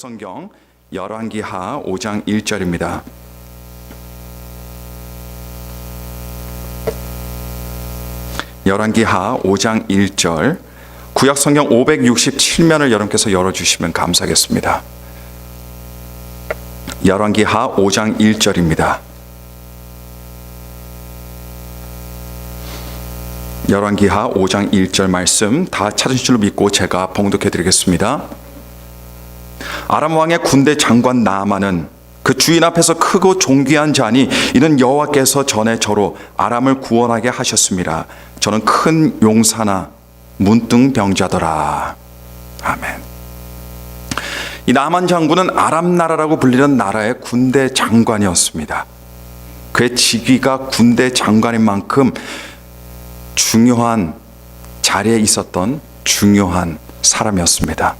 구약성경 열왕기하 5장 1절입니다. 열왕기하 5장 1절, 구약성경 567면을 여러분께서 열어주시면 감사하겠습니다. 열왕기하 5장 1절입니다. 열왕기하 5장 1절 말씀 다 찾으신 줄로 믿고 제가 봉독해 드리겠습니다. 아람 왕의 군대 장관 나아만은 그 주인 앞에서 크고 존귀한 자니 이는 여호와께서 전에 저로 아람을 구원하게 하셨습니다. 저는 큰 용사나 문둥병자더라. 아멘. 이 나아만 장군은 아람 나라라고 불리는 나라의 군대 장관이었습니다. 그의 직위가 군대 장관인 만큼 중요한 자리에 있었던 중요한 사람이었습니다.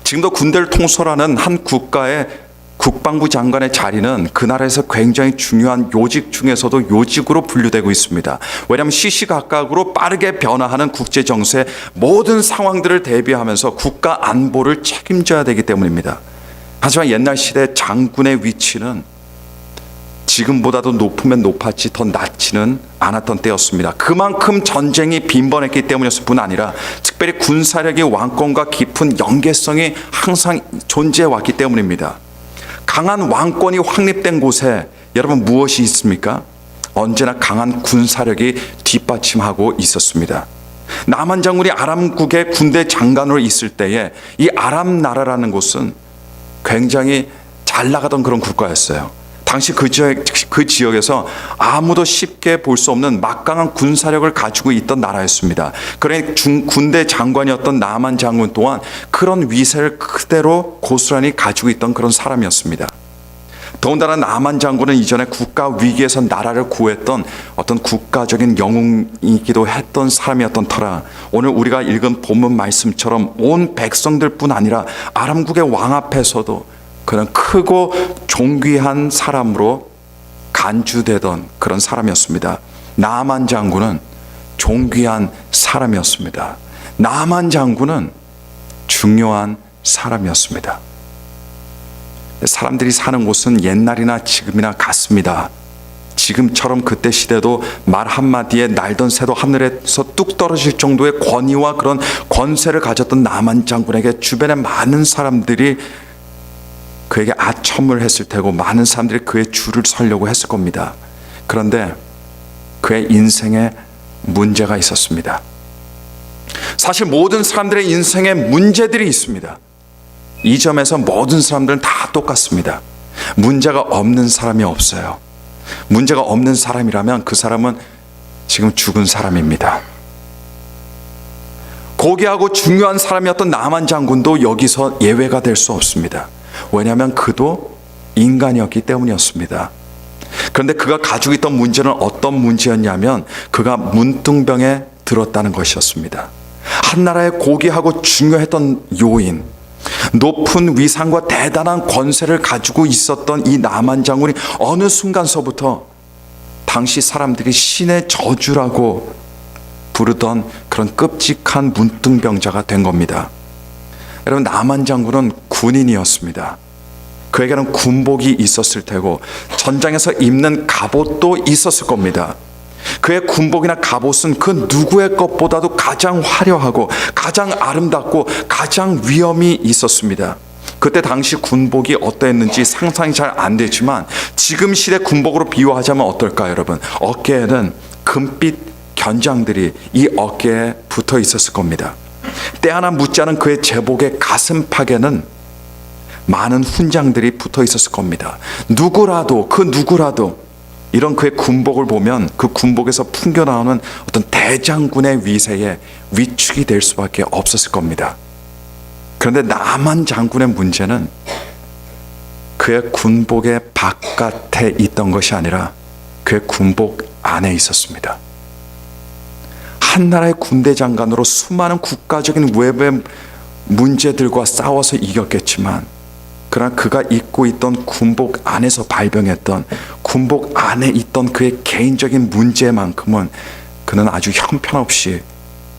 지금도 군대를 통솔하는 한 국가의 국방부 장관의 자리는 그 나라에서 굉장히 중요한 요직 중에서도 요직으로 분류되고 있습니다. 왜냐하면 시시각각으로 빠르게 변화하는 국제 정세의 모든 상황들을 대비하면서 국가 안보를 책임져야 되기 때문입니다. 하지만 옛날 시대 장군의 위치는 지금보다도 높으면 높았지 더 낮지는 않았던 때였습니다. 그만큼 전쟁이 빈번했기 때문이었을 뿐 아니라 특별히 군사력의 왕권과 깊은 연계성이 항상 존재해 왔기 때문입니다. 강한 왕권이 확립된 곳에 여러분 무엇이 있습니까? 언제나 강한 군사력이 뒷받침하고 있었습니다. 나아만 장군이 아람국의 군대 장관으로 있을 때에 이 아람 나라라는 곳은 굉장히 잘 나가던 그런 국가였어요. 당시 그 지역에서 아무도 쉽게 볼 수 없는 막강한 군사력을 가지고 있던 나라였습니다. 그러니 군대 장관이었던 나아만 장군 또한 그런 위세를 그대로 고스란히 가지고 있던 그런 사람이었습니다. 더군다나 나아만 장군은 이전에 국가 위기에서 나라를 구했던 어떤 국가적인 영웅이기도 했던 사람이었던 터라 오늘 우리가 읽은 본문 말씀처럼 온 백성들뿐 아니라 아람국의 왕 앞에서도 그는 크고 존귀한 사람으로 간주되던 그런 사람이었습니다. 나아만 장군은 존귀한 사람이었습니다. 나아만 장군은 중요한 사람이었습니다. 사람들이 사는 곳은 옛날이나 지금이나 같습니다. 지금처럼 그때 시대도 말 한마디에 날던 새도 하늘에서 뚝 떨어질 정도의 권위와 그런 권세를 가졌던 나아만 장군에게 주변에 많은 사람들이 그에게 아첨을 했을 테고 많은 사람들이 그의 줄을 서려고 했을 겁니다. 그런데 그의 인생에 문제가 있었습니다. 사실 모든 사람들의 인생에 문제들이 있습니다. 이 점에서 모든 사람들은 다 똑같습니다. 문제가 없는 사람이 없어요. 문제가 없는 사람이라면 그 사람은 지금 죽은 사람입니다. 고귀하고 중요한 사람이었던 나아만 장군도 여기서 예외가 될 수 없습니다. 왜냐하면 그도 인간이었기 때문이었습니다. 그런데 그가 가지고 있던 문제는 어떤 문제였냐면 그가 문둥병에 들었다는 것이었습니다. 한 나라의 고귀하고 중요했던 요인, 높은 위상과 대단한 권세를 가지고 있었던 이 나아만 장군이 어느 순간서부터 당시 사람들이 신의 저주라고 부르던 그런 끔찍한 문둥병자가 된 겁니다. 여러분, 나아만 장군은 군인이었습니다. 그에게는 군복이 있었을 테고 전장에서 입는 갑옷도 있었을 겁니다. 그의 군복이나 갑옷은 그 누구의 것보다도 가장 화려하고 가장 아름답고 가장 위엄이 있었습니다. 그때 당시 군복이 어떠했는지 상상이 잘 안 되지만 지금 시대 군복으로 비유하자면 어떨까요, 여러분? 어깨에는 금빛 견장들이 이 어깨에 붙어 있었을 겁니다. 때 하나 묻지 않은 그의 제복의 가슴팍에는 많은 훈장들이 붙어 있었을 겁니다. 누구라도 이런 그의 군복을 보면 그 군복에서 풍겨나오는 어떤 대장군의 위세에 위축이 될 수밖에 없었을 겁니다. 그런데 나아만 장군의 문제는 그의 군복의 바깥에 있던 것이 아니라 그의 군복 안에 있었습니다. 한 나라의 군대 장관으로 수많은 국가적인 외부의 문제들과 싸워서 이겼겠지만 그러나 그가 입고 있던 군복 안에서 발병했던 군복 안에 있던 그의 개인적인 문제만큼은 그는 아주 형편없이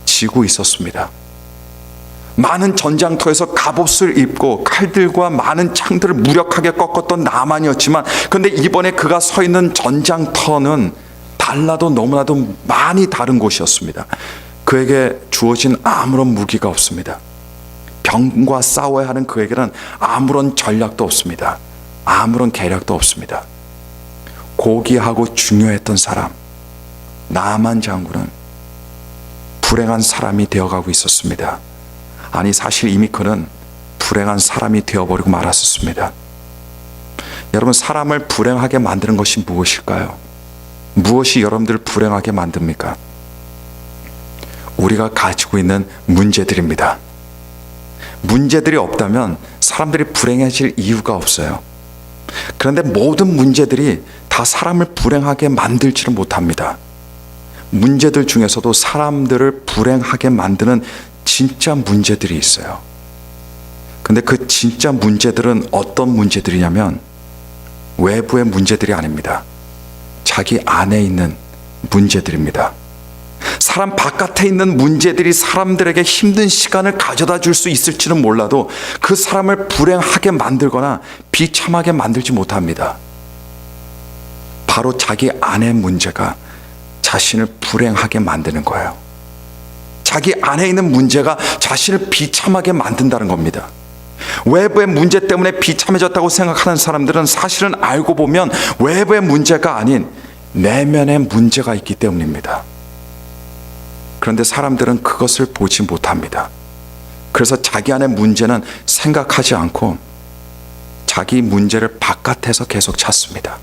지고 있었습니다. 많은 전장터에서 갑옷을 입고 칼들과 많은 창들을 무력하게 꺾었던 나만이었지만, 그런데 이번에 그가 서 있는 전장터는 달라도 너무나도 많이 다른 곳이었습니다. 그에게 주어진 아무런 무기가 없습니다. 병과 싸워야 하는 그에게는 아무런 전략도 없습니다. 아무런 계략도 없습니다. 고귀하고 중요했던 사람 나만 장군은 불행한 사람이 되어가고 있었습니다. 아니, 사실 이미 그는 불행한 사람이 되어버리고 말았었습니다. 여러분, 사람을 불행하게 만드는 것이 무엇일까요? 무엇이 여러분들을 불행하게 만듭니까? 우리가 가지고 있는 문제들입니다. 문제들이 없다면 사람들이 불행해질 이유가 없어요. 그런데 모든 문제들이 다 사람을 불행하게 만들지를 못합니다. 문제들 중에서도 사람들을 불행하게 만드는 진짜 문제들이 있어요. 근데 그 진짜 문제들은 어떤 문제들이냐면 외부의 문제들이 아닙니다. 자기 안에 있는 문제들입니다. 사람 바깥에 있는 문제들이 사람들에게 힘든 시간을 가져다 줄 수 있을지는 몰라도 그 사람을 불행하게 만들거나 비참하게 만들지 못합니다. 바로 자기 안의 문제가 자신을 불행하게 만드는 거예요. 자기 안에 있는 문제가 자신을 비참하게 만든다는 겁니다. 외부의 문제 때문에 비참해졌다고 생각하는 사람들은 사실은 알고 보면 외부의 문제가 아닌 내면의 문제가 있기 때문입니다. 그런데 사람들은 그것을 보지 못합니다. 그래서 자기 안의 문제는 생각하지 않고 자기 문제를 바깥에서 계속 찾습니다.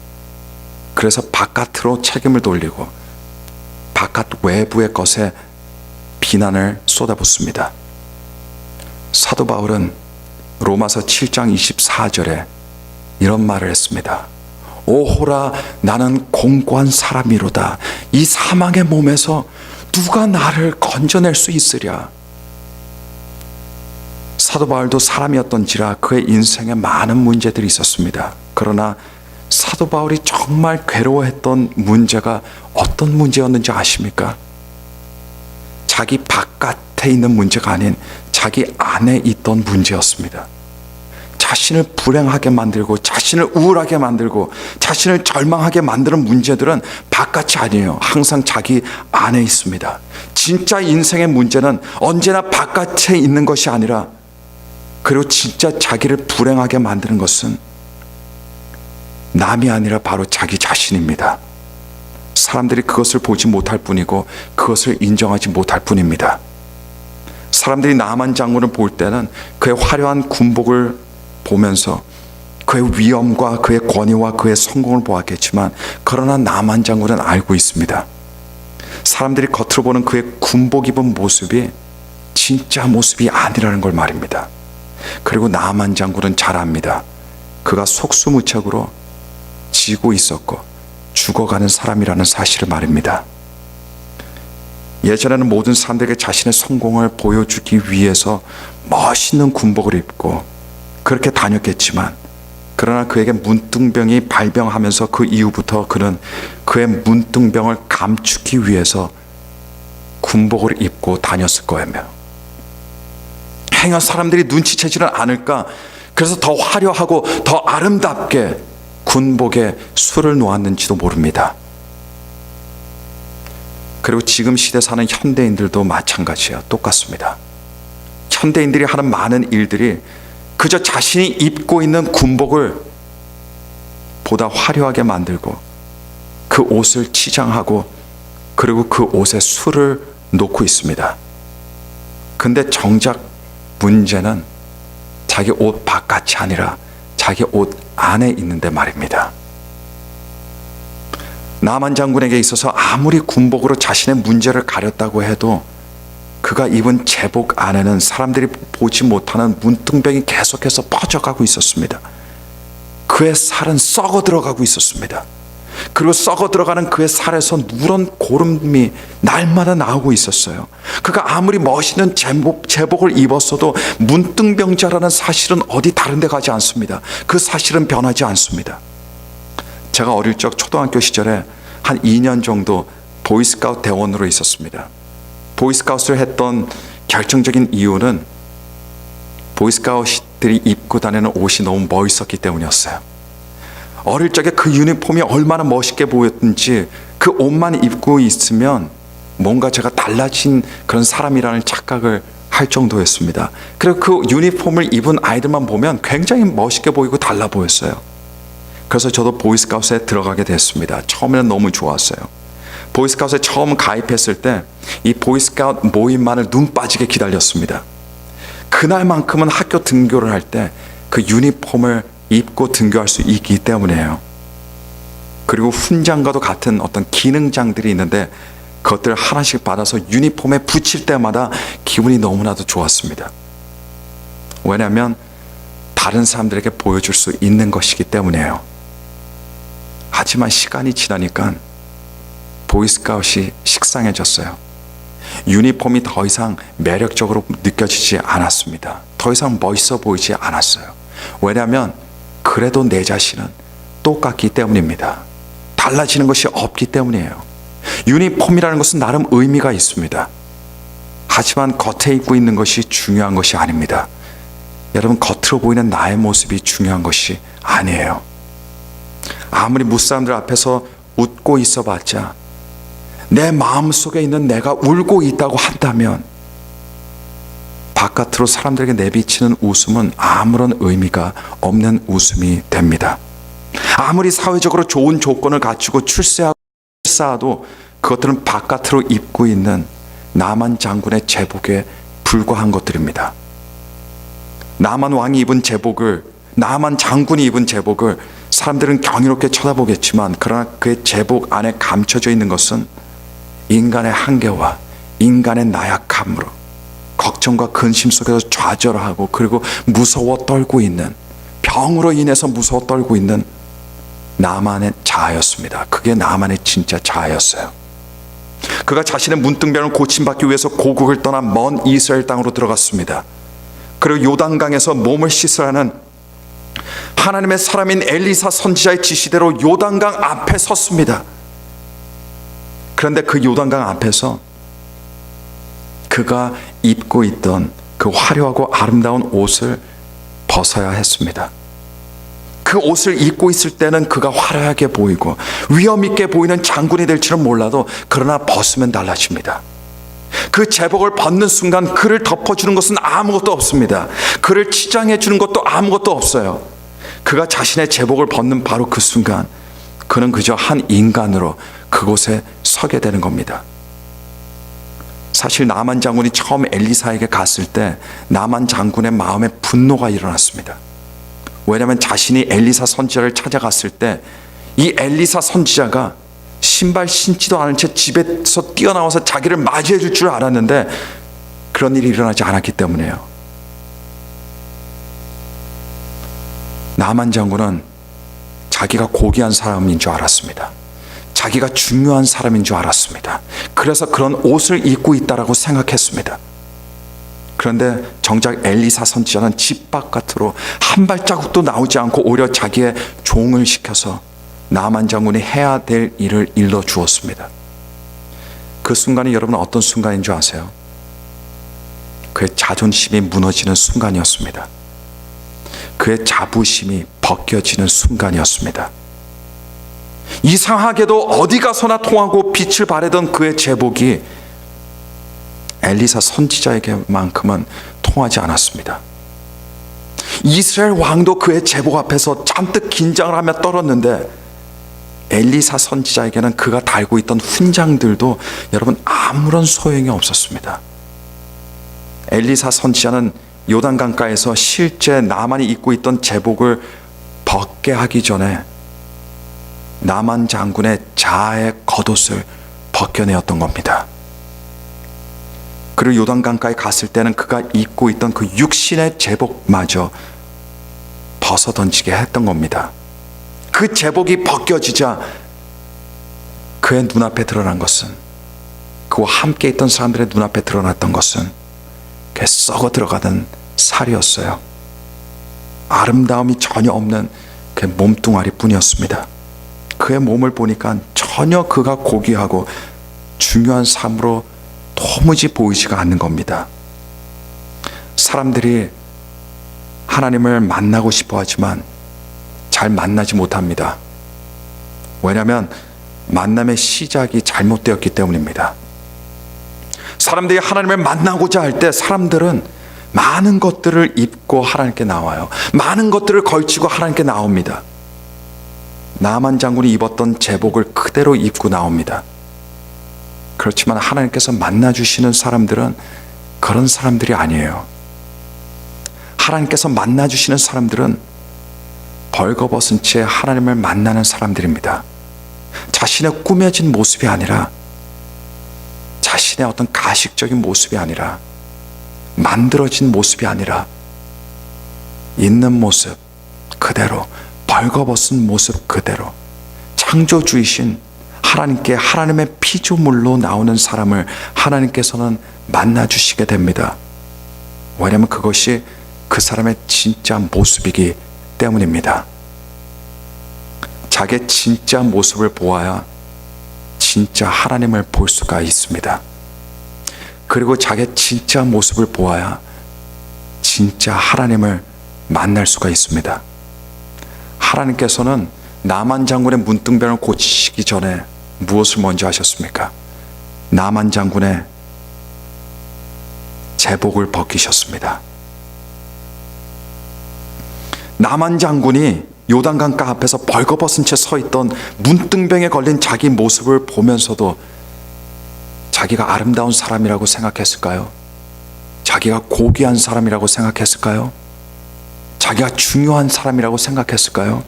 그래서 바깥으로 책임을 돌리고 바깥 외부의 것에 비난을 쏟아붓습니다. 사도 바울은 로마서 7장 24절에 이런 말을 했습니다. 오호라, 나는 공고한 사람이로다. 이 사망의 몸에서 누가 나를 건져낼 수 있으랴. 사도 바울도 사람이었던지라 그의 인생에 많은 문제들이 있었습니다. 그러나 사도 바울이 정말 괴로워했던 문제가 어떤 문제였는지 아십니까? 자기 바깥에 있는 문제가 아닌 자기 안에 있던 문제였습니다. 자신을 불행하게 만들고 자신을 우울하게 만들고 자신을 절망하게 만드는 문제들은 바깥이 아니에요. 항상 자기 안에 있습니다. 진짜 인생의 문제는 언제나 바깥에 있는 것이 아니라, 그리고 진짜 자기를 불행하게 만드는 것은 남이 아니라 바로 자기 자신입니다. 사람들이 그것을 보지 못할 뿐이고 그것을 인정하지 못할 뿐입니다. 사람들이 나만 장군을 볼 때는 그의 화려한 군복을 보면서 그의 위엄과 그의 권위와 그의 성공을 보았겠지만, 그러나 나만 장군은 알고 있습니다. 사람들이 겉으로 보는 그의 군복 입은 모습이 진짜 모습이 아니라는 걸 말입니다. 그리고 나만 장군은 잘 압니다. 그가 속수무책으로 지고 있었고 죽어가는 사람이라는 사실을 말입니다. 예전에는 모든 사람들에게 자신의 성공을 보여주기 위해서 멋있는 군복을 입고 그렇게 다녔겠지만, 그러나 그에게 문둥병이 발병하면서 그 이후부터 그는 그의 문둥병을 감추기 위해서 군복을 입고 다녔을 거예요. 행여 사람들이 눈치채지는 않을까, 그래서 더 화려하고 더 아름답게 군복에 술을 놓았는지도 모릅니다. 그리고 지금 시대 사는 현대인들도 마찬가지예요. 똑같습니다. 현대인들이 하는 많은 일들이 그저 자신이 입고 있는 군복을 보다 화려하게 만들고 그 옷을 치장하고 그리고 그 옷에 술을 놓고 있습니다. 근데 정작 문제는 자기 옷 바깥이 아니라 자기 옷 안에 있는데 말입니다. 나만 장군에게 있어서 아무리 군복으로 자신의 문제를 가렸다고 해도 그가 입은 제복 안에는 사람들이 보지 못하는 문둥병이 계속해서 퍼져가고 있었습니다. 그의 살은 썩어 들어가고 있었습니다. 그리고 썩어 들어가는 그의 살에서 누런 고름이 날마다 나오고 있었어요. 그가 아무리 멋있는 제복을 입었어도 문둥병자라는 사실은 어디 다른 데 가지 않습니다. 그 사실은 변하지 않습니다. 제가 어릴 적 초등학교 시절에 한 2년 정도 보이스카우트 대원으로 있었습니다. 보이스카우트를 했던 결정적인 이유는 보이스카우트들이 입고 다니는 옷이 너무 멋있었기 때문이었어요. 어릴 적에 그 유니폼이 얼마나 멋있게 보였든지 그 옷만 입고 있으면 뭔가 제가 달라진 그런 사람이라는 착각을 할 정도였습니다. 그리고 그 유니폼을 입은 아이들만 보면 굉장히 멋있게 보이고 달라 보였어요. 그래서 저도 보이스카우트에 들어가게 됐습니다. 처음에는 너무 좋았어요. 보이스카우트에 처음 가입했을 때 이 보이스카우트 모임만을 눈 빠지게 기다렸습니다. 그날만큼은 학교 등교를 할 때 그 유니폼을 입고 등교할 수 있기 때문이에요. 그리고 훈장과도 같은 어떤 기능장들이 있는데 그것들을 하나씩 받아서 유니폼에 붙일 때마다 기분이 너무나도 좋았습니다. 왜냐하면 다른 사람들에게 보여줄 수 있는 것이기 때문이에요. 하지만 시간이 지나니까 보이스카웃이 식상해졌어요. 유니폼이 더 이상 매력적으로 느껴지지 않았습니다. 더 이상 멋있어 보이지 않았어요. 왜냐하면 그래도 내 자신은 똑같기 때문입니다. 달라지는 것이 없기 때문이에요. 유니폼이라는 것은 나름 의미가 있습니다. 하지만 겉에 입고 있는 것이 중요한 것이 아닙니다. 여러분, 겉으로 보이는 나의 모습이 중요한 것이 아니에요. 아무리 무사람들 앞에서 웃고 있어봤자 내 마음속에 있는 내가 울고 있다고 한다면 바깥으로 사람들에게 내비치는 웃음은 아무런 의미가 없는 웃음이 됩니다. 아무리 사회적으로 좋은 조건을 갖추고 출세하도 그것들은 바깥으로 입고 있는 나만 장군의 제복에 불과한 것들입니다. 나만 왕이 입은 제복을, 나만 장군이 입은 제복을 사람들은 경이롭게 쳐다보겠지만, 그러나 그의 제복 안에 감춰져 있는 것은 인간의 한계와 인간의 나약함으로 걱정과 근심 속에서 좌절하고 그리고 무서워 떨고 있는, 병으로 인해서 무서워 떨고 있는 나만의 자아였습니다. 그게 나만의 진짜 자아였어요. 그가 자신의 문둥병을 고침받기 위해서 고국을 떠나 먼 이스라엘 땅으로 들어갔습니다. 그리고 요단강에서 몸을 씻으라는 하나님의 사람인 엘리사 선지자의 지시대로 요단강 앞에 섰습니다. 그런데 그 요단강 앞에서 그가 입고 있던 그 화려하고 아름다운 옷을 벗어야 했습니다. 그 옷을 입고 있을 때는 그가 화려하게 보이고 위험 있게 보이는 장군이 될지는 몰라도, 그러나 벗으면 달라집니다. 그 제복을 벗는 순간 그를 덮어주는 것은 아무것도 없습니다. 그를 치장해 주는 것도 아무것도 없어요. 그가 자신의 제복을 벗는 바로 그 순간 그는 그저 한 인간으로 그곳에 서게 되는 겁니다. 사실 나만 장군이 처음 엘리사에게 갔을 때 나만 장군의 마음에 분노가 일어났습니다. 왜냐하면 자신이 엘리사 선지자를 찾아갔을 때 이 엘리사 선지자가 신발 신지도 않은 채 집에서 뛰어나와서 자기를 맞이해 줄 줄 알았는데 그런 일이 일어나지 않았기 때문이에요. 나만 장군은 자기가 고귀한 사람인 줄 알았습니다. 자기가 중요한 사람인 줄 알았습니다. 그래서 그런 옷을 입고 있다라고 생각했습니다. 그런데 정작 엘리사 선지자는 집 바깥으로 한 발자국도 나오지 않고 오히려 자기의 종을 시켜서 나만 장군이 해야 될 일을 일러 주었습니다. 그 순간이 여러분 어떤 순간인 줄 아세요? 그의 자존심이 무너지는 순간이었습니다. 그의 자부심이 벗겨지는 순간이었습니다. 이상하게도 어디 가서나 통하고 빛을 발하던 그의 제복이 엘리사 선지자에게만큼은 통하지 않았습니다. 이스라엘 왕도 그의 제복 앞에서 잔뜩 긴장을 하며 떨었는데 엘리사 선지자에게는 그가 달고 있던 훈장들도 여러분 아무런 소용이 없었습니다. 엘리사 선지자는 요단강가에서 실제 나만이 입고 있던 제복을 벗게 하기 전에 나만 장군의 자아의 겉옷을 벗겨내었던 겁니다. 그리고 요단강가에 갔을 때는 그가 입고 있던 그 육신의 제복마저 벗어 던지게 했던 겁니다. 그 제복이 벗겨지자 그의 눈앞에 드러난 것은, 그와 함께 있던 사람들의 눈앞에 드러났던 것은 그 썩어 들어가던 살이었어요. 아름다움이 전혀 없는 그 몸뚱아리 뿐이었습니다. 그의 몸을 보니까 전혀 그가 고귀하고 중요한 삶으로 도무지 보이지가 않는 겁니다. 사람들이 하나님을 만나고 싶어 하지만 잘 만나지 못합니다. 왜냐하면 만남의 시작이 잘못되었기 때문입니다. 사람들이 하나님을 만나고자 할 때 사람들은 많은 것들을 입고 하나님께 나와요. 많은 것들을 걸치고 하나님께 나옵니다. 나만 장군이 입었던 제복을 그대로 입고 나옵니다. 그렇지만 하나님께서 만나주시는 사람들은 그런 사람들이 아니에요. 하나님께서 만나주시는 사람들은 벌거벗은 채 하나님을 만나는 사람들입니다. 자신의 꾸며진 모습이 아니라, 자신의 어떤 가식적인 모습이 아니라, 만들어진 모습이 아니라 있는 모습 그대로, 벌거벗은 모습 그대로 창조주이신 하나님께 하나님의 피조물로 나오는 사람을 하나님께서는 만나주시게 됩니다. 왜냐하면 그것이 그 사람의 진짜 모습이기 때문입니다. 자기의 진짜 모습을 보아야 진짜 하나님을 볼 수가 있습니다. 그리고 자기의 진짜 모습을 보아야 진짜 하나님을 만날 수가 있습니다. 하나님께서는 나만 장군의 문둥병을 고치시기 전에 무엇을 먼저 하셨습니까? 나만 장군의 제복을 벗기셨습니다. 나만 장군이 요단강가 앞에서 벌거벗은 채 서 있던 문둥병에 걸린 자기 모습을 보면서도 자기가 아름다운 사람이라고 생각했을까요? 자기가 고귀한 사람이라고 생각했을까요? 자기가 중요한 사람이라고 생각했을까요?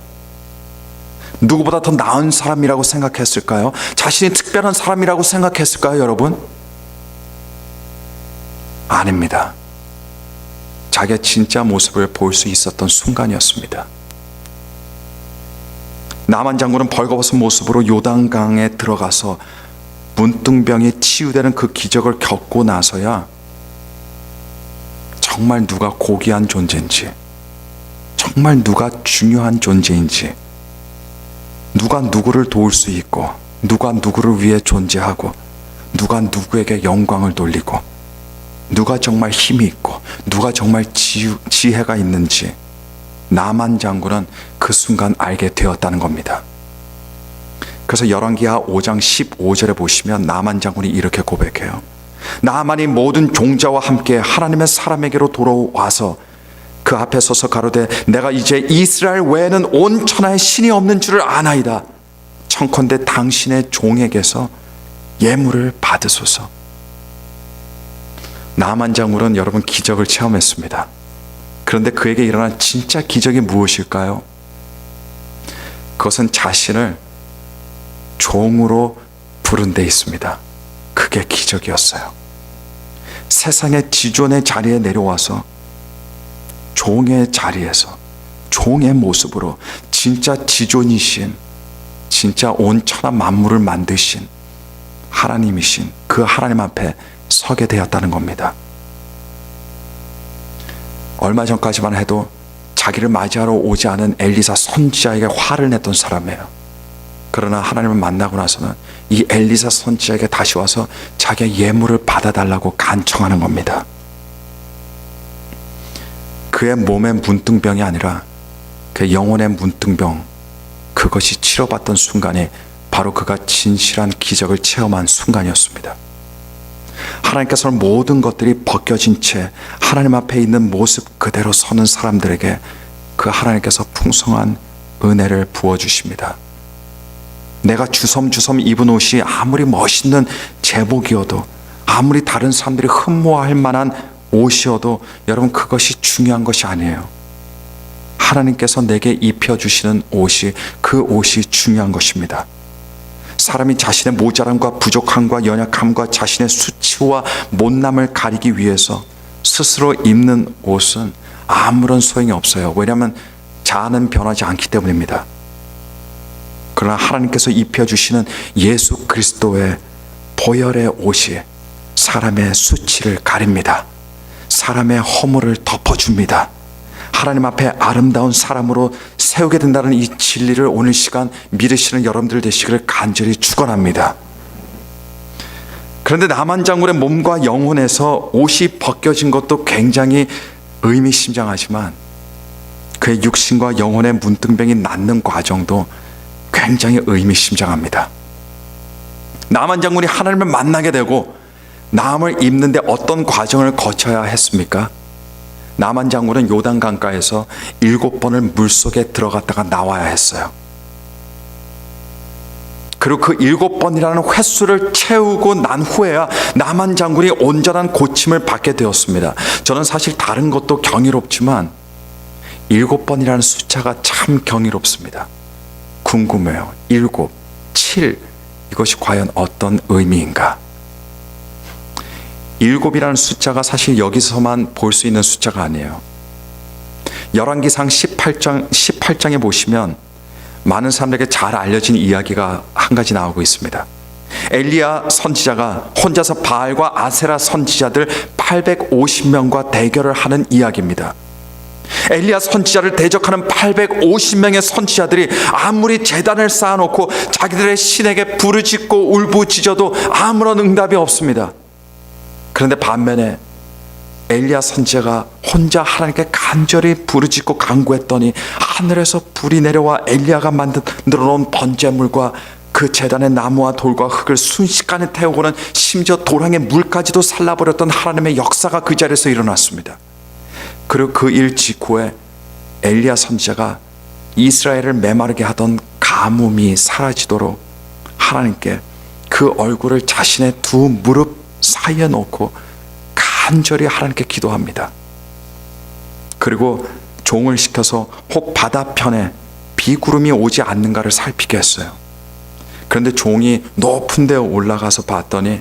누구보다 더 나은 사람이라고 생각했을까요? 자신이 특별한 사람이라고 생각했을까요, 여러분? 아닙니다. 자기의 진짜 모습을 볼 수 있었던 순간이었습니다. 나만 장군은 벌거벗은 모습으로 요단강에 들어가서 문둥병이 치유되는 그 기적을 겪고 나서야 정말 누가 고귀한 존재인지, 정말 누가 중요한 존재인지, 누가 누구를 도울 수 있고, 누가 누구를 위해 존재하고, 누가 누구에게 영광을 돌리고, 누가 정말 힘이 있고, 누가 정말 지혜가 있는지 나만 장군은 그 순간 알게 되었다는 겁니다. 그래서 열왕기하 5장 15절에 보시면 나만 장군이 이렇게 고백해요. 나만이 모든 종자와 함께 하나님의 사람에게로 돌아와서 그 앞에 서서 가로되 내가 이제 이스라엘 외에는 온 천하에 신이 없는 줄을 아나이다. 청컨대 당신의 종에게서 예물을 받으소서. 나만 장군은 여러분 기적을 체험했습니다. 그런데 그에게 일어난 진짜 기적이 무엇일까요? 그것은 자신을 종으로 부른 데 있습니다. 그게 기적이었어요. 세상의 지존의 자리에 내려와서 종의 자리에서 종의 모습으로 진짜 지존이신, 진짜 온 천하 만물을 만드신 하나님이신 그 하나님 앞에 서게 되었다는 겁니다. 얼마 전까지만 해도 자기를 맞이하러 오지 않은 엘리사 선지자에게 화를 냈던 사람이에요. 그러나 하나님을 만나고 나서는 이 엘리사 선지자에게 다시 와서 자기의 예물을 받아달라고 간청하는 겁니다. 그의 몸의 문둥병이 아니라 그 영혼의 문둥병, 그것이 치료받던 순간이 바로 그가 진실한 기적을 체험한 순간이었습니다. 하나님께서는 모든 것들이 벗겨진 채 하나님 앞에 있는 모습 그대로 서는 사람들에게 그 하나님께서 풍성한 은혜를 부어주십니다. 내가 주섬주섬 입은 옷이 아무리 멋있는 제복이어도, 아무리 다른 사람들이 흠모할 만한 옷이어도 여러분 그것이 중요한 것이 아니에요. 하나님께서 내게 입혀주시는 옷이, 그 옷이 중요한 것입니다. 사람이 자신의 모자람과 부족함과 연약함과 자신의 수치와 못남을 가리기 위해서 스스로 입는 옷은 아무런 소용이 없어요. 왜냐하면 자아는 변하지 않기 때문입니다. 그러나 하나님께서 입혀주시는 예수 그리스도의 보혈의 옷이 사람의 수치를 가립니다. 사람의 허물을 덮어줍니다. 하나님 앞에 아름다운 사람으로 세우게 된다는 이 진리를 오늘 시간 믿으시는 여러분들 되시기를 간절히 축원합니다. 그런데 나만 장군의 몸과 영혼에서 옷이 벗겨진 것도 굉장히 의미심장하지만 그의 육신과 영혼의 문둥병이 낫는 과정도 굉장히 의미심장합니다. 나만 장군이 하나님을 만나게 되고 나음을 입는데 어떤 과정을 거쳐야 했습니까? 나만 장군은 요단 강가에서 7번을 물속에 들어갔다가 나와야 했어요. 그리고 그 7번이라는 횟수를 채우고 난 후에야 나만 장군이 온전한 고침을 받게 되었습니다. 저는 사실 다른 것도 경이롭지만 7번이라는 숫자가 참 경이롭습니다. 궁금해요. 7, 7 이것이 과연 어떤 의미인가? 7이라는 숫자가 사실 여기서만 볼 수 있는 숫자가 아니에요. 열왕기상 18장에 보시면 많은 사람들에게 잘 알려진 이야기가 한 가지 나오고 있습니다. 엘리야 선지자가 혼자서 바알과 아세라 선지자들 850명과 대결을 하는 이야기입니다. 엘리야 선지자를 대적하는 850명의 선지자들이 아무리 제단을 쌓아놓고 자기들의 신에게 부르짖고 울부짖어도 아무런 응답이 없습니다. 그런데 반면에 엘리야 선지자가 혼자 하나님께 간절히 부르짖고 간구했더니 하늘에서 불이 내려와 엘리야가 만들어 놓은 번제물과 그 제단의 나무와 돌과 흙을 순식간에 태우고는 심지어 도랑의 물까지도 살라버렸던 하나님의 역사가 그 자리에서 일어났습니다. 그리고 그 일 직후에 엘리야 선지자가 이스라엘을 메마르게 하던 가뭄이 사라지도록 하나님께 그 얼굴을 자신의 두 무릎 사이에 놓고 간절히 하나님께 기도합니다. 그리고 종을 시켜서 혹 바다편에 비구름이 오지 않는가를 살피게 했어요. 그런데 종이 높은 데 올라가서 봤더니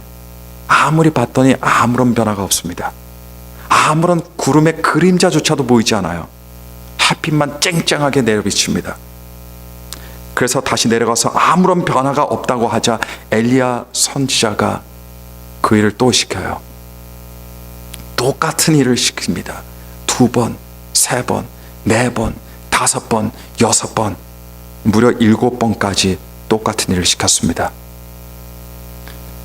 아무런 변화가 없습니다. 아무런 구름의 그림자조차도 보이지 않아요. 햇빛만 쨍쨍하게 내려비칩니다. 그래서 다시 내려가서 아무런 변화가 없다고 하자 엘리야 선지자가 그 일을 또 시켜요. 똑같은 일을 시킵니다. 2번, 3번, 4번, 5번, 6번, 무려 7번까지 똑같은 일을 시켰습니다.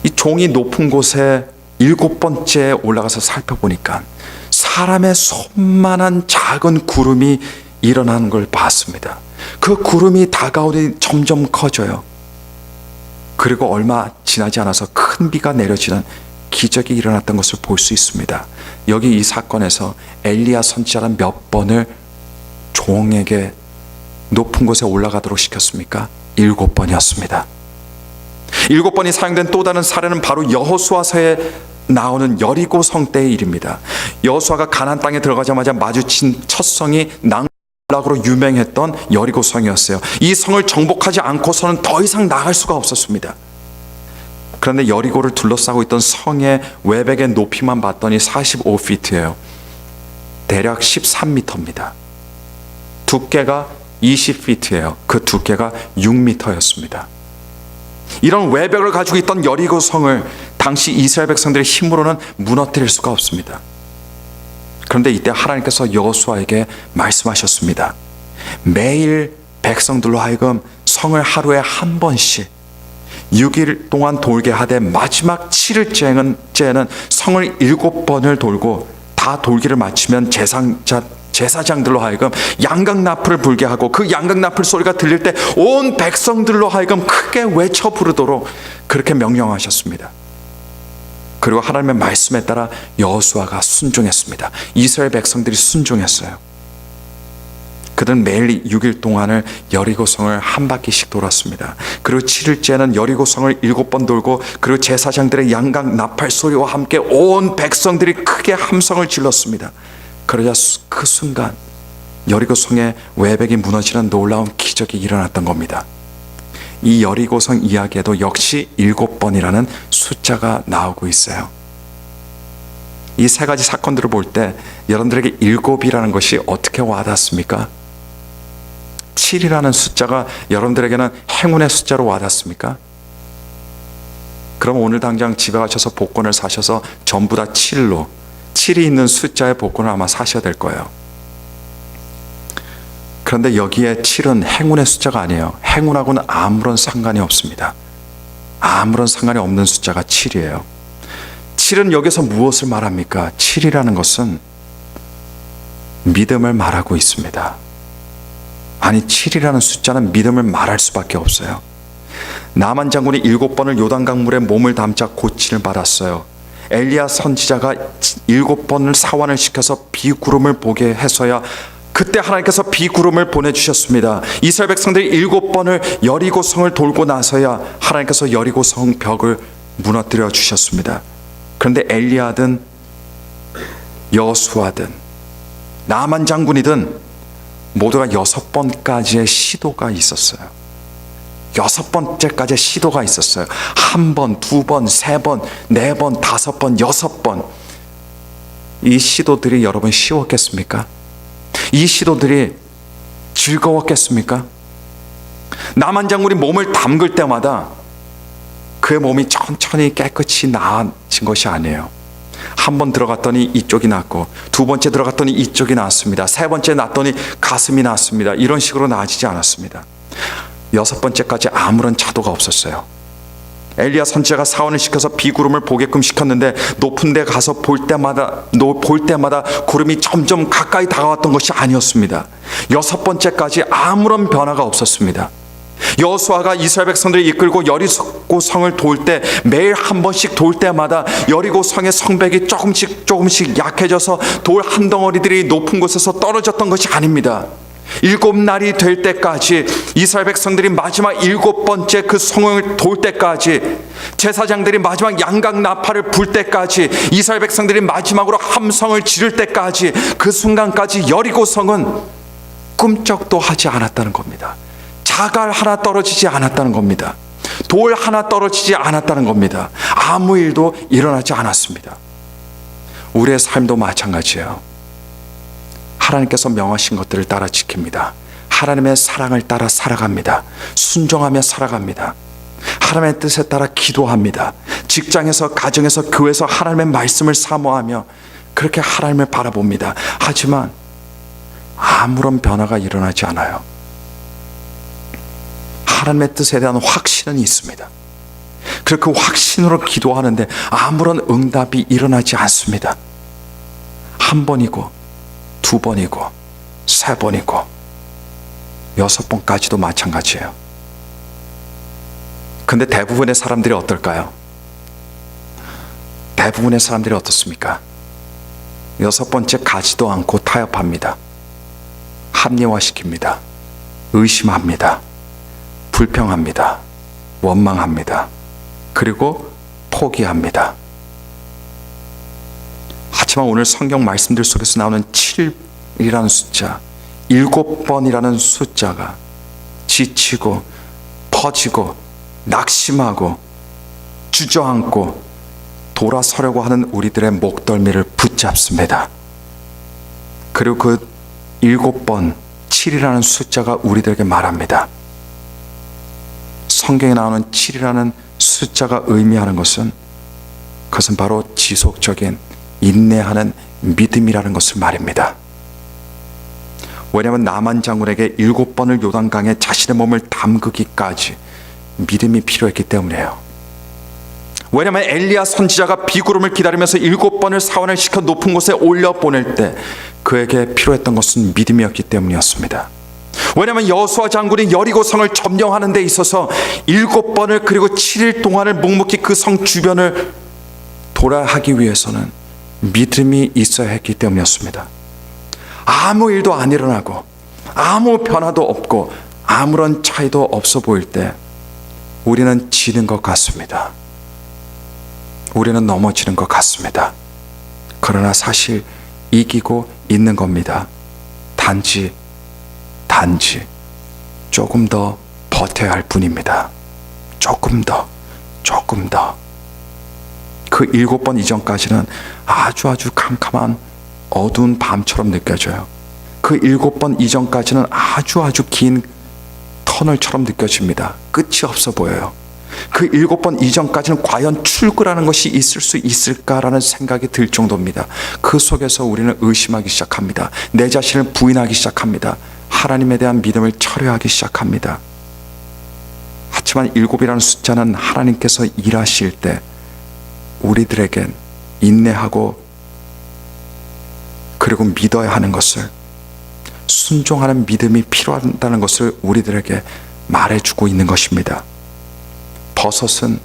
이 종이 높은 곳에 7번째 올라가서 살펴보니까 사람의 손만한 작은 구름이 일어나는 걸 봤습니다. 그 구름이 다가오니 점점 커져요. 그리고 얼마 지나지 않아서 큰 비가 내려지는 기적이 일어났던 것을 볼 수 있습니다. 여기 이 사건에서 엘리야 선지자는 몇 번을 종에게 높은 곳에 올라가도록 시켰습니까? 7번이었습니다. 7번이 사용된 또 다른 사례는 바로 여호수아서에 나오는 여리고 성 때의 일입니다. 여호수아가 가나안 땅에 들어가자마자 마주친 첫 성이 낭락으로 유명했던 여리고 성이었어요. 이 성을 정복하지 않고서는 더 이상 나갈 수가 없었습니다. 그런데 여리고를 둘러싸고 있던 성의 외벽의 높이만 봤더니 45피트예요. 대략 13m입니다. 두께가 20피트예요. 그 두께가 6m였습니다. 이런 외벽을 가지고 있던 여리고 성을 당시 이스라엘 백성들의 힘으로는 무너뜨릴 수가 없습니다. 그런데 이때 하나님께서 여호수아에게 말씀하셨습니다. 매일 백성들로 하여금 성을 하루에 한 번씩 6일 동안 돌게 하되 마지막 7일째는 성을 7번을 돌고 다 돌기를 마치면 제사장들로 하여금 양각나팔을 불게 하고 그 양각나팔 소리가 들릴 때 온 백성들로 하여금 크게 외쳐 부르도록 그렇게 명령하셨습니다. 그리고 하나님의 말씀에 따라 여호수아가 순종했습니다. 이스라엘 백성들이 순종했어요. 그들은 매일 6일 동안을 여리고성을 한 바퀴씩 돌았습니다. 그리고 7일째는 여리고성을 7번 돌고 그리고 제사장들의 양각 나팔 소리와 함께 온 백성들이 크게 함성을 질렀습니다. 그러자 그 순간 여리고성의 외벽이 무너지는 놀라운 기적이 일어났던 겁니다. 이 여리고성 이야기에도 역시 7번이라는 숫자가 나오고 있어요. 이 세 가지 사건들을 볼 때 여러분들에게 7이라는 것이 어떻게 와닿습니까? 7이라는 숫자가 여러분들에게는 행운의 숫자로 와닿습니까? 그럼 오늘 당장 집에 가셔서 복권을 사셔서 전부 다 7로 7이 있는 숫자의 복권을 아마 사셔야 될 거예요. 그런데 여기에 7은 행운의 숫자가 아니에요. 행운하고는 아무런 상관이 없습니다. 아무런 상관이 없는 숫자가 7이에요. 7은 여기서 무엇을 말합니까? 7이라는 것은 믿음을 말하고 있습니다. 아니 7이라는 숫자는 믿음을 말할 수밖에 없어요. 나만 장군이 7번을 요단강물에 몸을 담자 고침을 받았어요. 엘리야 선지자가 7번을 사환을 시켜서 비구름을 보게 해서야 그때 하나님께서 비구름을 보내주셨습니다. 이스라엘 백성들이 7번을 여리고성을 돌고 나서야 하나님께서 여리고성 벽을 무너뜨려 주셨습니다. 그런데 엘리야든 여수아든 나만 장군이든 모두가 6번까지의 시도가 있었어요. 6번째까지의 시도가 있었어요. 1번, 2번, 3번, 4번, 5번, 6번. 이 시도들이 여러분 쉬웠겠습니까? 이 시도들이 즐거웠겠습니까? 나만 장군이 몸을 담글 때마다 그의 몸이 천천히 깨끗이 나아진 것이 아니에요. 한 번 들어갔더니 이쪽이 낫고, 2번째 들어갔더니 이쪽이 나았습니다. 3번째 낫더니 가슴이 나았습니다. 이런 식으로 나아지지 않았습니다. 6번째까지 아무런 차도가 없었어요. 엘리야 선지자가 사원을 시켜서 비구름을 보게끔 시켰는데 높은 데 가서 볼 때마다 구름이 점점 가까이 다가왔던 것이 아니었습니다. 6번째까지 아무런 변화가 없었습니다. 여호수아가 이스라엘 백성들을 이끌고 여리고성을 돌 때 매일 한 번씩 돌 때마다 여리고성의 성벽이 조금씩 약해져서 돌 한 덩어리들이 높은 곳에서 떨어졌던 것이 아닙니다. 7날이 될 때까지 이스라엘 백성들이 마지막 7번째 그 성을 돌 때까지, 제사장들이 마지막 양각 나팔을 불 때까지, 이스라엘 백성들이 마지막으로 함성을 지를 때까지, 그 순간까지 여리고성은 꿈쩍도 하지 않았다는 겁니다. 자갈 하나 떨어지지 않았다는 겁니다. 돌 하나 떨어지지 않았다는 겁니다. 아무 일도 일어나지 않았습니다. 우리의 삶도 마찬가지예요. 하나님께서 명하신 것들을 따라 지킵니다. 하나님의 사랑을 따라 살아갑니다. 순종하며 살아갑니다. 하나님의 뜻에 따라 기도합니다. 직장에서, 가정에서, 교회에서 하나님의 말씀을 사모하며 그렇게 하나님을 바라봅니다. 하지만 아무런 변화가 일어나지 않아요. 하나님의 뜻에 대한 확신은 있습니다. 그리고 그 확신으로 기도하는데 아무런 응답이 일어나지 않습니다. 1번이고 2번이고 3번이고 6번까지도 마찬가지예요. 근데 대부분의 사람들이 어떨까요? 대부분의 사람들이 어떻습니까? 6번째 가지도 않고 타협합니다. 합리화시킵니다. 의심합니다. 불평합니다. 원망합니다. 그리고 포기합니다. 하지만 오늘 성경 말씀들 속에서 나오는 7이라는 숫자, 7번이라는 숫자가 지치고 퍼지고 낙심하고 주저앉고 돌아서려고 하는 우리들의 목덜미를 붙잡습니다. 그리고 그 7번, 7이라는 숫자가 우리들에게 말합니다. 성경에 나오는 7이라는 숫자가 의미하는 것은, 그것은 바로 지속적인 인내하는 믿음이라는 것을 말입니다. 왜냐하면 나만 장군에게 7번을 요단강에 자신의 몸을 담그기까지 믿음이 필요했기 때문이에요. 왜냐하면 엘리야 선지자가 비구름을 기다리면서 7번을 사원을 시켜 높은 곳에 올려보낼 때 그에게 필요했던 것은 믿음이었기 때문이었습니다. 왜냐하면 여호수아 장군이 여리고성을 점령하는 데 있어서 7번을 그리고 7일 동안을 묵묵히 그 성 주변을 돌아야 하기 위해서는 믿음이 있어야 했기 때문이었습니다. 아무 일도 안 일어나고 아무 변화도 없고 아무런 차이도 없어 보일 때 우리는 지는 것 같습니다. 우리는 넘어지는 것 같습니다. 그러나 사실 이기고 있는 겁니다. 단지 조금 더 버텨야 할 뿐입니다. 조금 더. 그 7번 이전까지는 아주 캄캄한 어두운 밤처럼 느껴져요. 그 7번 이전까지는 아주 긴 터널처럼 느껴집니다. 끝이 없어 보여요. 그 7번 이전까지는 과연 출구라는 것이 있을 수 있을까라는 생각이 들 정도입니다. 그 속에서 우리는 의심하기 시작합니다. 내 자신을 부인하기 시작합니다. 하나님에 대한 믿음을 철회하기 시작합니다. 하지만 7이라는 숫자는 하나님께서 일하실 때 우리들에겐 인내하고 그리고 믿어야 하는 것을, 순종하는 믿음이 필요하다는 것을 우리들에게 말해주고 있는 것입니다. 버섯은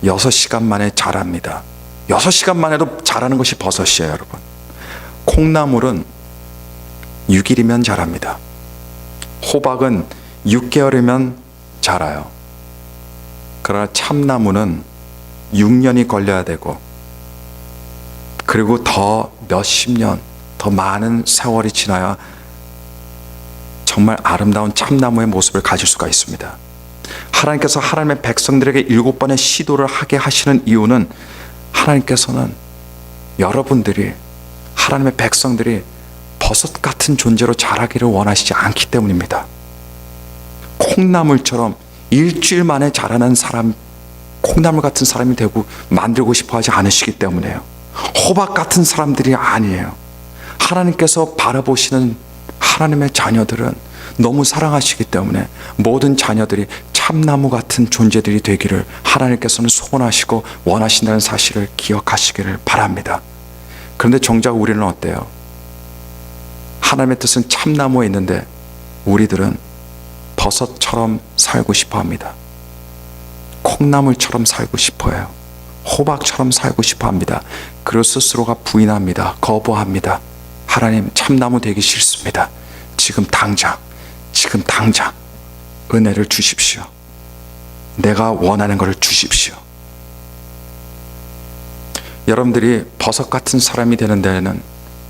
6시간 만에 자랍니다. 6시간 만에도 자라는 것이 버섯이에요, 여러분. 콩나물은 6일이면 자랍니다. 호박은 6개월이면 자라요. 그러나 참나무는 6년이 걸려야 되고, 그리고 더 몇십 년, 더 많은 세월이 지나야 정말 아름다운 참나무의 모습을 가질 수가 있습니다. 하나님께서 하나님의 백성들에게 7번의 시도를 하게 하시는 이유는 하나님께서는 여러분들이, 하나님의 백성들이 버섯 같은 존재로 자라기를 원하시지 않기 때문입니다. 콩나물처럼 일주일 만에 자라는 사람, 콩나물 같은 사람이 되고 만들고 싶어 하지 않으시기 때문에요. 호박 같은 사람들이 아니에요. 하나님께서 바라보시는 하나님의 자녀들은 너무 사랑하시기 때문에 모든 자녀들이 참나무 같은 존재들이 되기를 하나님께서는 소원하시고 원하신다는 사실을 기억하시기를 바랍니다. 그런데 정작 우리는 어때요? 하나님의 뜻은 참나무에 있는데 우리들은 버섯처럼 살고 싶어 합니다. 콩나물처럼 살고 싶어 해요. 호박처럼 살고 싶어 합니다. 그리고 스스로가 부인합니다. 거부합니다. 하나님, 참나무 되기 싫습니다. 지금 당장 은혜를 주십시오. 내가 원하는 것을 주십시오. 여러분들이 버섯 같은 사람이 되는 데에는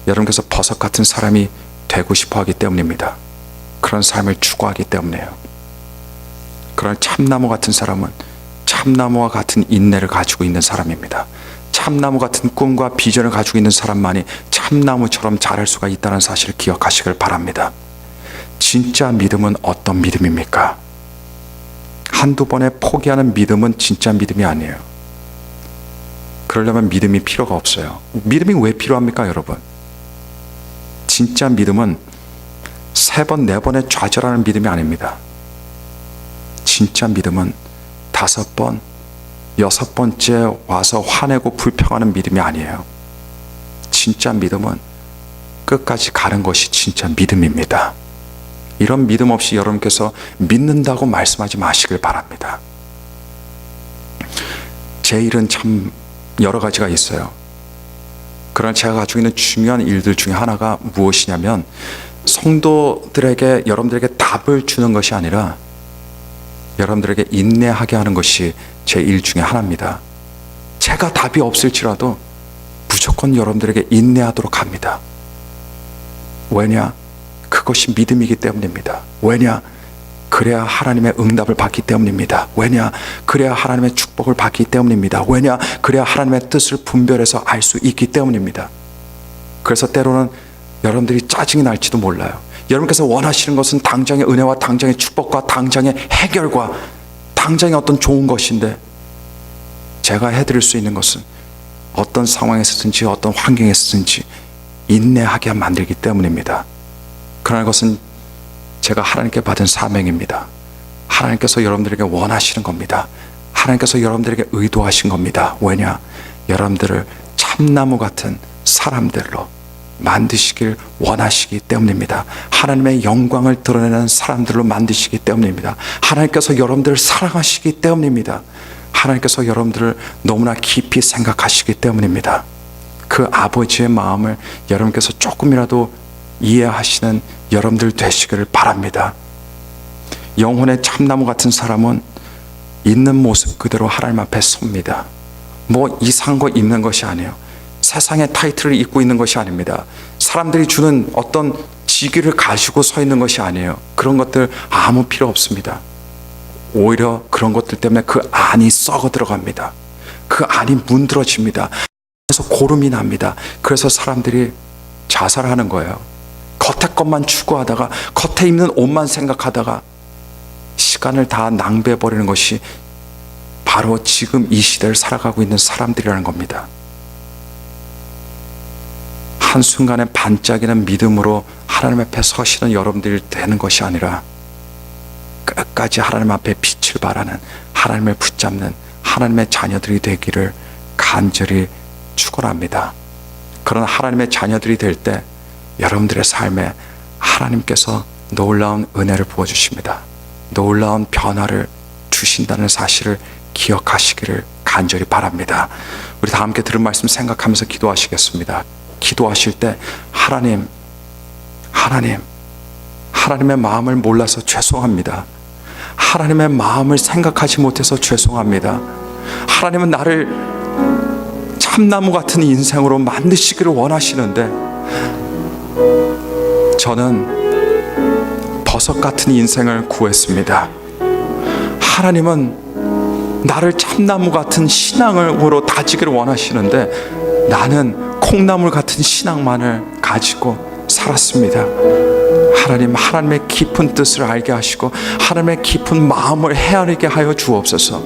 여러분께서 버섯 같은 사람이 되고 싶어 하기 때문입니다. 그런 삶을 추구하기 때문에요. 그러나 참나무 같은 사람은 참나무와 같은 인내를 가지고 있는 사람입니다. 참나무 같은 꿈과 비전을 가지고 있는 사람만이 참나무처럼 자랄 수가 있다는 사실을 기억하시길 바랍니다. 진짜 믿음은 어떤 믿음입니까? 한두 번에 포기하는 믿음은 진짜 믿음이 아니에요. 그러려면 믿음이 필요가 없어요. 믿음이 왜 필요합니까, 여러분? 진짜 믿음은 3번, 4번에 좌절하는 믿음이 아닙니다. 진짜 믿음은 5번, 6번째 와서 화내고 불평하는 믿음이 아니에요. 진짜 믿음은 끝까지 가는 것이 진짜 믿음입니다. 이런 믿음 없이 여러분께서 믿는다고 말씀하지 마시길 바랍니다. 제 일은 참 여러 가지가 있어요. 그러나 제가 가지고 있는 중요한 일들 중에 하나가 무엇이냐면 성도들에게, 여러분들에게 답을 주는 것이 아니라 여러분들에게 인내하게 하는 것이 제 일 중에 하나입니다. 제가 답이 없을지라도 무조건 여러분들에게 인내하도록 합니다. 왜냐? 그것이 믿음이기 때문입니다. 왜냐? 그래야 하나님의 응답을 받기 때문입니다. 왜냐? 그래야 하나님의 축복을 받기 때문입니다. 왜냐? 그래야 하나님의 뜻을 분별해서 알 수 있기 때문입니다. 그래서 때로는 여러분들이 짜증이 날지도 몰라요. 여러분께서 원하시는 것은 당장의 은혜와 당장의 축복과 당장의 해결과 당장의 어떤 좋은 것인데 제가 해드릴 수 있는 것은 어떤 상황에서든지 어떤 환경에서든지 인내하게 만들기 때문입니다. 그러나 그것은 제가 하나님께 받은 사명입니다. 하나님께서 여러분들에게 원하시는 겁니다. 하나님께서 여러분들에게 의도하신 겁니다. 왜냐? 여러분들을 참나무 같은 사람들로 만드시길 원하시기 때문입니다. 하나님의 영광을 드러내는 사람들로 만드시기 때문입니다. 하나님께서 여러분들을 사랑하시기 때문입니다. 하나님께서 여러분들을 너무나 깊이 생각하시기 때문입니다. 그 아버지의 마음을 여러분께서 조금이라도 이해하시는 여러분들 되시기를 바랍니다. 영혼의 참나무 같은 사람은 있는 모습 그대로 하나님 앞에 섭니다. 뭐 이상한 거 입는 것이 아니에요. 세상의 타이틀을 입고 있는 것이 아닙니다. 사람들이 주는 어떤 직위를 가지고 서 있는 것이 아니에요. 그런 것들 아무 필요 없습니다. 오히려 그런 것들 때문에 그 안이 썩어 들어갑니다. 그 안이 문드러집니다. 그래서 고름이 납니다. 그래서 사람들이 자살하는 거예요. 겉에 것만 추구하다가, 겉에 입는 옷만 생각하다가 시간을 다 낭비해버리는 것이 바로 지금 이 시대를 살아가고 있는 사람들이라는 겁니다. 한순간에 반짝이는 믿음으로 하나님 앞에 서시는 여러분들이 되는 것이 아니라 끝까지 하나님 앞에 빛을 발하는, 하나님을 붙잡는 하나님의 자녀들이 되기를 간절히 축원합니다. 그런 하나님의 자녀들이 될 때 여러분들의 삶에 하나님께서 놀라운 은혜를 부어주십니다. 놀라운 변화를 주신다는 사실을 기억하시기를 간절히 바랍니다. 우리 다 함께 들은 말씀 생각하면서 기도하시겠습니다. 기도하실 때 하나님의 마음을 몰라서 죄송합니다. 하나님의 마음을 생각하지 못해서 죄송합니다. 하나님은 나를 참나무 같은 인생으로 만드시기를 원하시는데 저는 버섯 같은 인생을 구했습니다. 하나님은 나를 참나무 같은 신앙으로 다지기를 원하시는데 나는 콩나물 같은 신앙만을 가지고 살았습니다. 하나님의 깊은 뜻을 알게 하시고 하나님의 깊은 마음을 헤아리게 하여 주옵소서.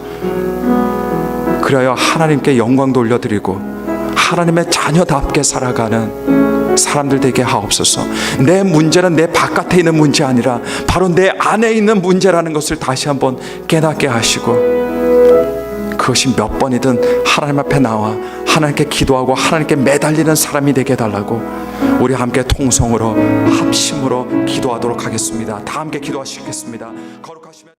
그래야 하나님께 영광 돌려드리고 하나님의 자녀답게 살아가는 사람들 되게 하옵소서. 내 문제는 내 바깥에 있는 문제 아니라 바로 내 안에 있는 문제라는 것을 다시 한번 깨닫게 하시고, 그것이 몇 번이든 하나님 앞에 나와 하나님께 기도하고 하나님께 매달리는 사람이 되게 해달라고 우리 함께 통성으로 합심으로 기도하도록 하겠습니다. 다 함께 기도하시겠습니다. 거룩하시면